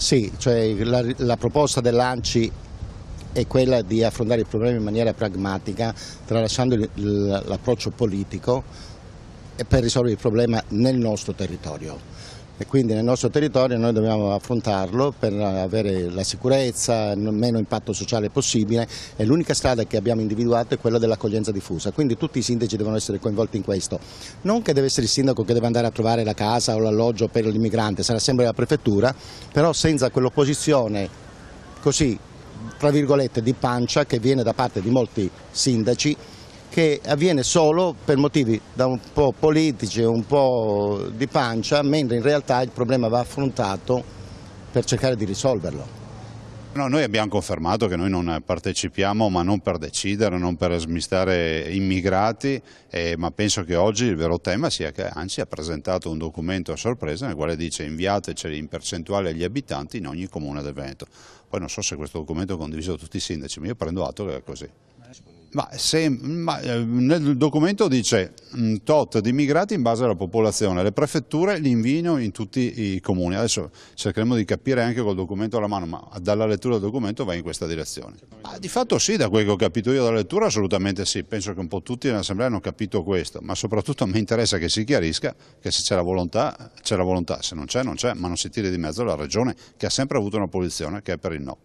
Sì, cioè la proposta dell'ANCI è quella di affrontare il problema in maniera pragmatica, tralasciando l'approccio politico e per risolvere il problema nel nostro territorio. E quindi nel nostro territorio noi dobbiamo affrontarlo per avere la sicurezza, il meno impatto sociale possibile, e l'unica strada che abbiamo individuato è quella dell'accoglienza diffusa, quindi tutti i sindaci devono essere coinvolti in questo. Non che deve essere il sindaco che deve andare a trovare la casa o l'alloggio per l'immigrante, sarà sempre la prefettura, però senza quell'opposizione così, tra virgolette, di pancia che viene da parte di molti sindaci, che avviene solo per motivi da un po' politici e un po' di pancia, mentre in realtà il problema va affrontato per cercare di risolverlo. No, noi abbiamo confermato che noi non partecipiamo, ma non per decidere, non per smistare immigrati, ma penso che oggi il vero tema sia che ANCI ha presentato un documento a sorpresa nel quale dice inviateceli in percentuale agli abitanti in ogni comune del Veneto. Poi non so se questo documento è condiviso da tutti i sindaci, ma io prendo atto che è così. Nel documento dice tot di immigrati in base alla popolazione, le prefetture li inviano in tutti i comuni. Adesso cercheremo di capire anche col documento alla mano, ma dalla lettura del documento va in questa direzione. Di fatto sì, da quel che ho capito io dalla lettura assolutamente sì, penso che un po' tutti nell'Assemblea hanno capito questo, ma soprattutto mi interessa che si chiarisca che se c'è la volontà, se non c'è, non c'è, ma non si tiri di mezzo la Regione che ha sempre avuto una posizione che è per il no.